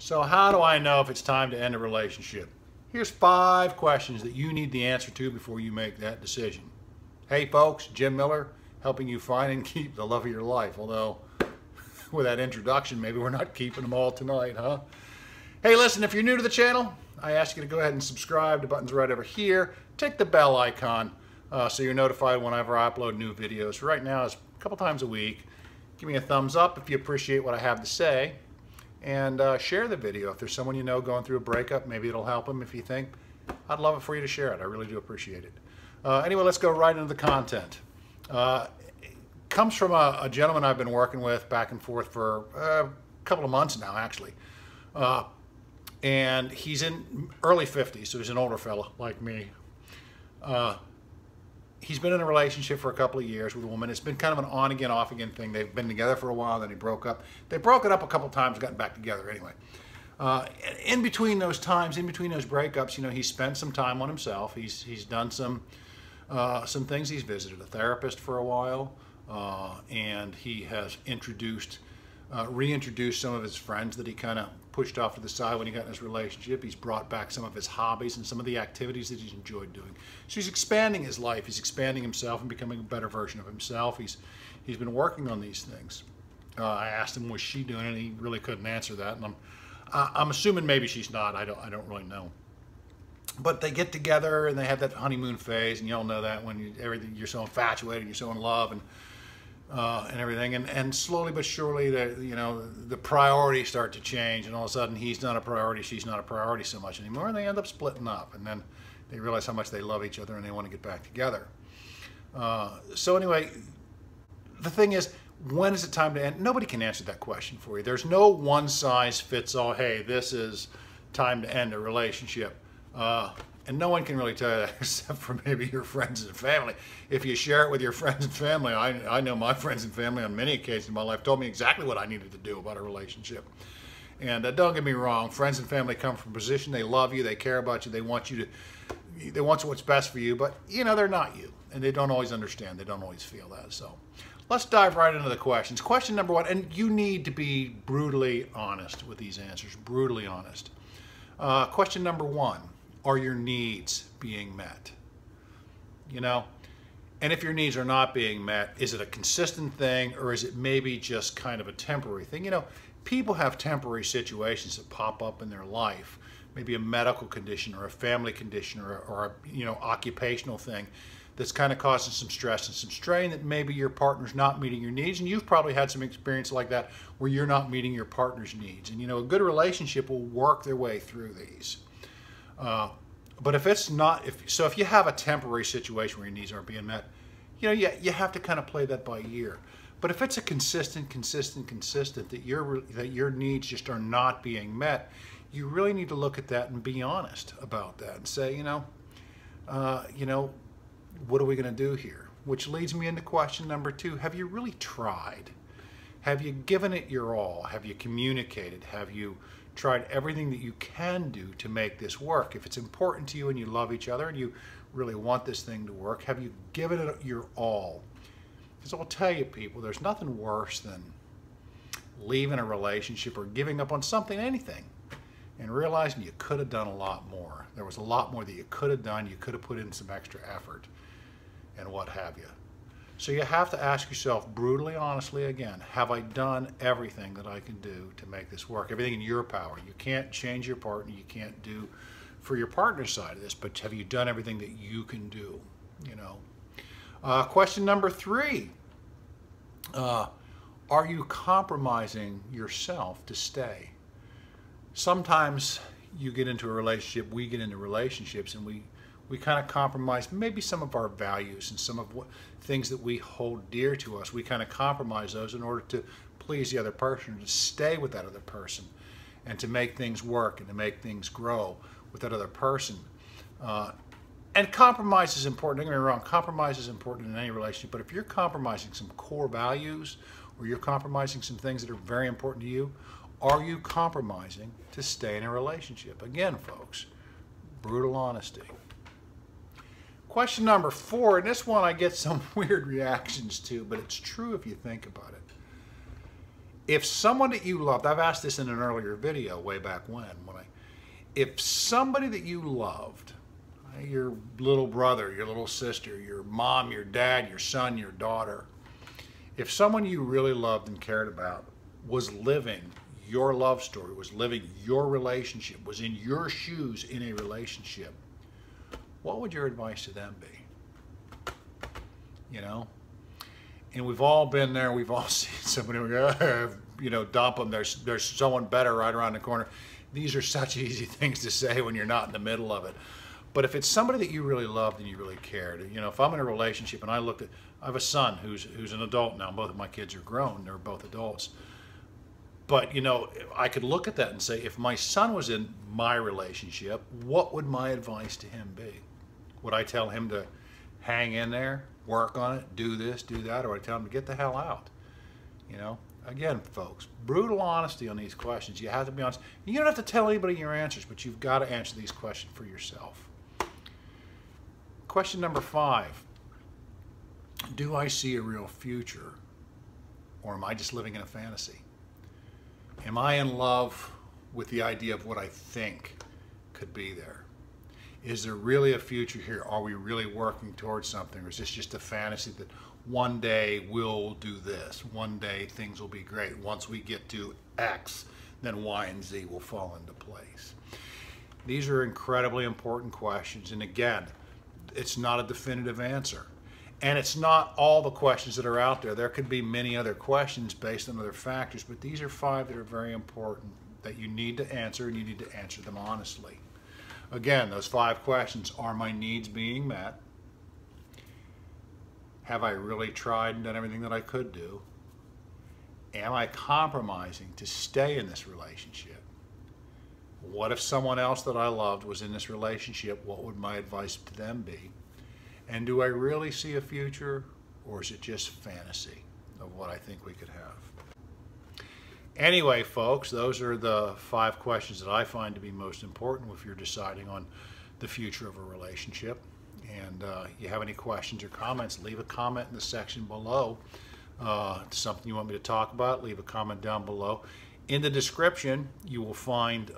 So how do I know if it's time to end a relationship? Here's 5 questions that you need the answer to before you make that decision. Hey folks, Jim Miller, helping you find and keep the love of your life. Although, with that introduction, maybe we're not keeping them all tonight, huh? Hey, listen, if you're new to the channel, I ask you to go ahead and subscribe. The button's right over here. Tick the bell icon so you're notified whenever I upload new videos. Right now, it's a couple times a week. Give me a thumbs up if you appreciate what I have to say. And share the video. If there's someone you know going through a breakup, maybe it'll help them if you think. I'd love it for you to share it. I really do appreciate it. Anyway, let's go right into the content. It comes from a gentleman I've been working with back and forth for a couple of months now, actually. And he's in early 50s, so he's an older fella like me. He's been in a relationship for a couple of years with a woman. It's been kind of an on-again, off-again thing. They've been together for a while, then he broke up. They broke it up a couple of times, gotten back together anyway. In between those times, in between those breakups, you know, he's spent some time on himself. He's done some things. He's visited a therapist for a while, and he has reintroduced some of his friends that he kind of pushed off to the side when he got in his relationship. He's brought back some of his hobbies and some of the activities that he's enjoyed doing. So he's expanding his life. He's expanding himself and becoming a better version of himself. He's been working on these things. I asked him, was she doing it? And he really couldn't answer that. And I'm assuming maybe she's not. I don't really know. But they get together and they have that honeymoon phase, and you all know that when you're so infatuated, you're so in love, and everything, and slowly but surely, the priorities start to change, and all of a sudden he's not a priority, she's not a priority so much anymore, and they end up splitting up, and then they realize how much they love each other and they want to get back together. So anyway, the thing is, when is it time to end? Nobody can answer that question for you. There's no one size fits all, hey, this is time to end a relationship. And no one can really tell you that except for maybe your friends and family. If you share it with your friends and family, I know my friends and family on many occasions in my life told me exactly what I needed to do about a relationship. And don't get me wrong, friends and family come from a position, they love you, they care about you, they want what's best for you, but you know, they're not you. And they don't always understand, they don't always feel that. So let's dive right into the questions. Question number 1, and you need to be brutally honest with these answers, brutally honest. Question number 1. Are your needs being met? You know, and if your needs are not being met, is it a consistent thing, or is it maybe just kind of a temporary thing? You know, people have temporary situations that pop up in their life, maybe a medical condition or a family condition or a occupational thing that's kind of causing some stress and some strain that maybe your partner's not meeting your needs, and you've probably had some experience like that where you're not meeting your partner's needs. And you know, a good relationship will work their way through these. But if it's not, if you have a temporary situation where your needs aren't being met, you know, you have to kind of play that by ear. But if it's a consistent that your needs just are not being met, you really need to look at that and be honest about that and say, you know, what are we going to do here? Which leads me into question number 2. Have you really tried? Have you given it your all? Have you communicated? Have you tried everything that you can do to make this work? If it's important to you and you love each other and you really want this thing to work, have you given it your all? Because I'll tell you, people, there's nothing worse than leaving a relationship or giving up on something, anything, and realizing you could have done a lot more. There was a lot more that you could have done. You could have put in some extra effort and what have you. So you have to ask yourself brutally, honestly, again, have I done everything that I can do to make this work? Everything in your power. You can't change your partner. You can't do for your partner's side of this, but have you done everything that you can do? You know. Question number 3. Are you compromising yourself to stay? Sometimes you get into a relationship, we get into relationships, and we kind of compromise maybe some of our values and some of what things that we hold dear to us. We kind of compromise those in order to please the other person, to stay with that other person, and to make things work and to make things grow with that other person. And compromise is important. Don't get me wrong, compromise is important in any relationship, but if you're compromising some core values or you're compromising some things that are very important to you, are you compromising to stay in a relationship? Again, folks, brutal honesty. Question number 4, and this one I get some weird reactions to, but it's true if you think about it. If someone that you loved, I've asked this in an earlier video way back if somebody that you loved, your little brother, your little sister, your mom, your dad, your son, your daughter, if someone you really loved and cared about was living your love story, was living your relationship, was in your shoes in a relationship, what would your advice to them be? You know? And we've all been there. We've all seen somebody go, you know, dump them. There's someone better right around the corner. These are such easy things to say when you're not in the middle of it. But if it's somebody that you really loved and you really cared, you know, if I'm in a relationship and I have a son who's an adult now. Both of my kids are grown. They're both adults. But, you know, I could look at that and say, if my son was in my relationship, what would my advice to him be? Would I tell him to hang in there, work on it, do this, do that, or would I tell him to get the hell out? You know, again, folks, brutal honesty on these questions. You have to be honest. You don't have to tell anybody your answers, but you've got to answer these questions for yourself. Question number 5. Do I see a real future, or am I just living in a fantasy? Am I in love with the idea of what I think could be there? Is there really a future here? Are we really working towards something? Or is this just a fantasy that one day we'll do this? One day things will be great. Once we get to X, then Y and Z will fall into place. These are incredibly important questions. And again, it's not a definitive answer. And it's not all the questions that are out there. There could be many other questions based on other factors, but these are 5 that are very important that you need to answer, and you need to answer them honestly. Again, those 5 questions: are my needs being met? Have I really tried and done everything that I could do? Am I compromising to stay in this relationship? What if someone else that I loved was in this relationship? What would my advice to them be? And do I really see a future, or is it just fantasy of what I think we could have? Anyway, folks, those are the 5 questions that I find to be most important if you're deciding on the future of a relationship. And you have any questions or comments, leave a comment in the section below. Something you want me to talk about, leave a comment down below. In the description, you will find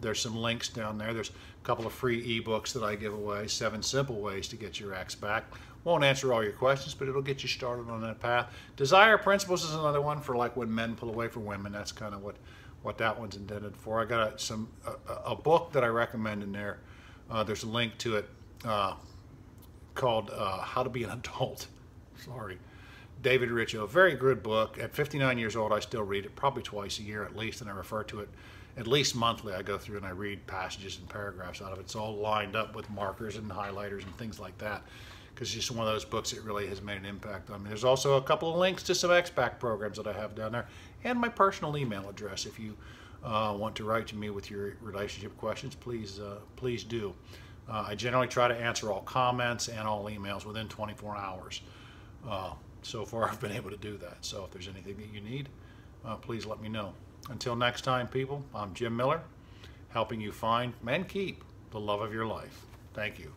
there's some links down there. There's a couple of free ebooks that I give away, 7 simple ways to get your ex back. Won't answer all your questions, but it'll get you started on that path. Desire Principles is another one for like when men pull away from women. That's kind of what that one's intended for. I got a book that I recommend in there. There's a link to it called How to Be an Adult. Sorry. David Richo, very good book. At 59 years old, I still read it probably twice a year at least, and I refer to it at least monthly. I go through and I read passages and paragraphs out of it. It's all lined up with markers and highlighters and things like that, because it's just one of those books that really has made an impact on me. There's also a couple of links to some X-Pac programs that I have down there, and my personal email address. If you want to write to me with your relationship questions, please do. I generally try to answer all comments and all emails within 24 hours. So far, I've been able to do that. So if there's anything that you need, please let me know. Until next time, people, I'm Jim Miller, helping you find and keep the love of your life. Thank you.